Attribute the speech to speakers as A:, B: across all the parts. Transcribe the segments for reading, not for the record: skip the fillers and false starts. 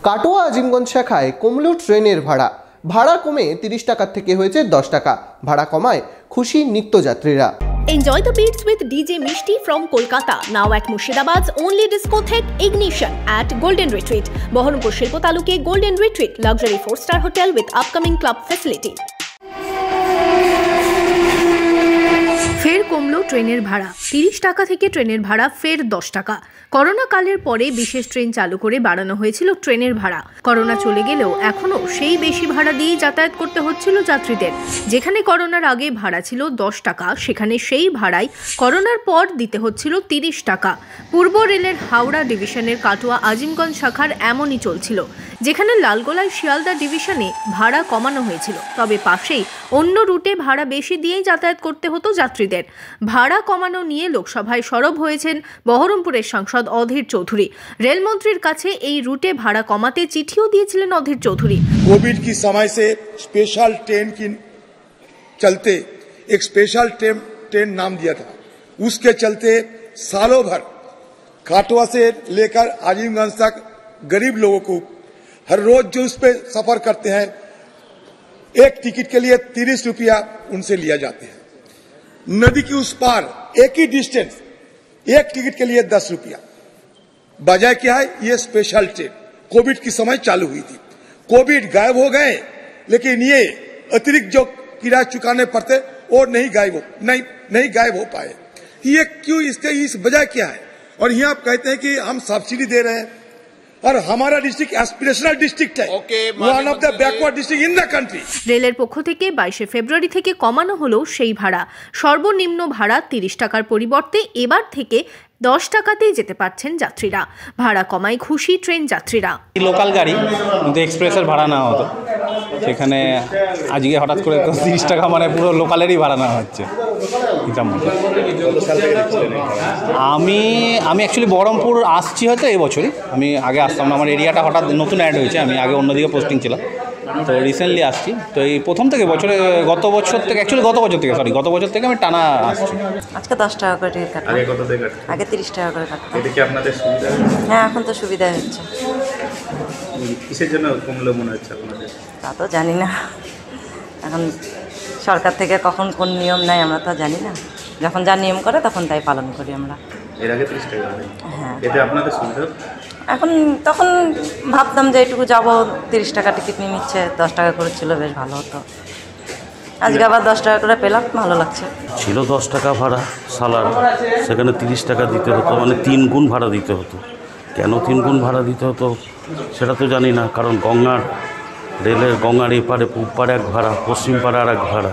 A: কাটোয়া আজিমগঞ্জ শাখায় কমল ট্রেনের ভাড়া কমে 30 টাকা থেকে হয়েছে 10 টাকা। ভাড়া কমায় খুশি নিত্যযাত্রীরা।
B: Enjoy the beats with DJ Mishti from Kolkata, now at Murshidabad's only discotheque Ignition at Golden Retreat, Baharampur Shilpo Taluke Golden Retreat, luxury 4-star hotel with upcoming club facility. ফের কমলো ট্রেনের ভাড়া। 30 টাকা থেকে ট্রেনের ভাড়া ফের 10 টাকা। করোনা কালের পরে বিশেষ ট্রেন চালু করে বাড়ানো হয়েছিল ট্রেনের ভাড়া। করোনা চলে গেলেও এখনও সেই বেশি ভাড়া দিয়েই যাতায়াত করতে হচ্ছিল যাত্রীদের। যেখানে করোনার আগে ভাড়া ছিল 10 টাকা, সেখানে সেই ভাড়াই করোনার পর দিতে হচ্ছিল 30 টাকা। পূর্ব রেলের হাওড়া ডিভিশনের কাটোয়া আজিমগঞ্জ শাখার এমনই চলছিল, যেখানে লালগোলায় শিয়ালদা ডিভিশনে ভাড়া কমানো হয়েছিল, তবে পাশেই অন্য রুটে ভাড়া বেশি দিয়েই যাতায়াত করতে হতো যাত্রীদের। ভাড়া কমানো নিয়ে লোকসভায় সরব হয়েছেন বহরমপুরের সাংসদ অধীর চৌধুরী। রেলমন্ত্রীর কাছে এই রুটে ভাড়া কমাতে চিঠিও দিয়েছিলেন অধীর চৌধুরী।
C: कोविड की समय से स्पेशल ट्रेन की चलते एक स्पेशल ट्रेन नाम दिया था, उसके चलते सालों भर काटवा से लेकर आजिमगंज तक गरीब लोगों को हर रोज जो उस पे सफर करते हैं, एक टिकट के लिए 30 रुपया उनसे लिया जाते हैं। नदी की उस पार एक ही डिस्टेंस, एक टिकट के लिए 10 रुपया। वजह क्या है? ये स्पेशल ट्रेन कोविड की समय चालू हुई थी। कोविड गायब हो गए, लेकिन ये अतिरिक्त जो किराया चुकाने पड़ते और नहीं गायब हो पाए। ये क्यों? इसके इस वजह क्या है? और यहाँ आप कहते हैं कि हम सब्सिडी दे रहे हैं, और हमारा डिस्ट्रिक्ट एस्पिरेशनल डिस्ट्रिक्ट है, one of the backward district in the country.
B: রেলের পক্ষ থেকে 22 ফেব্রুয়ারি থেকে কমানো হলো সেই ভাড়া। সর্বনিম্ন ভাড়া 30 টাকার পরিবর্তে এবার থেকে 10 টাকাতেই যেতে পারছেন যাত্রীরা। ভাড়া কমায় খুশি ট্রেন যাত্রীরা।
D: লোকাল গাড়ি কিন্তু এক্সপ্রেসের ভাড়া নেওয়া হতো, সেখানে আজকে হঠাৎ করে 30 টাকা মানে পুরো লোকালেরই ভাড়া নেওয়া হচ্ছে। আমি অ্যাকচুয়ালি বহরমপুর আসছি হয়তো এবছরই, আমি আগে আসতাম না, আমার এরিয়াটা হঠাৎ নতুন অ্যাড হয়েছে, আমি আগে অন্যদিকে পোস্টিং ছিলাম, তো রিসেন্টলি আসছি। তো এই প্রথম থেকে গত বছর থেকে আমি টানা আসছি।
E: আজকে 10 টাকা করে টিকিট কাটলাম।
F: আগে কত থেকে কাটতেন?
E: আগে 30 টাকা করে কাটতাম।
F: এটা কি আপনাদের সুবিধা?
E: হ্যাঁ, এখন তো সুবিধা হচ্ছে।
F: কিসের জন্য কমলো মনে হচ্ছে আপনাদের?
E: তা তো জানি না, এখন সরকার থেকে কখন কোন নিয়ম নেয় আমরা তো জানি না। যখন যা নিয়ম করে তখন তাই পালন করি আমরা।
F: এর আগে 30 টাকা?
E: হ্যাঁ।
F: এতে আপনাদের সুবিধা?
E: তখন ভাবতাম যে এইটুকু যাবো, 30 টাকা টিকিট নিয়ে নিচ্ছে, 10 টাকা করে ছিল, বেশ ভালো হতো। আজকে আবার 10 টাকা করে পেলাম, ভালো লাগছে।
G: ছিল 10 টাকা ভাড়া সালার, সেখানে 30 টাকা দিতে হতো, মানে 3 গুণ ভাড়া দিতে হতো। কেন 3 গুণ ভাড়া দিতে হতো সেটা তো জানি না, কারণ রেলের গঙ্গার এপারে পূব পাড়ে এক ভাড়া, পশ্চিম পাড়ে আর এক ভাড়া।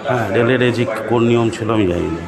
G: হ্যাঁ, রেলের এই যে কোন নিয়ম ছিল আমি জানি না।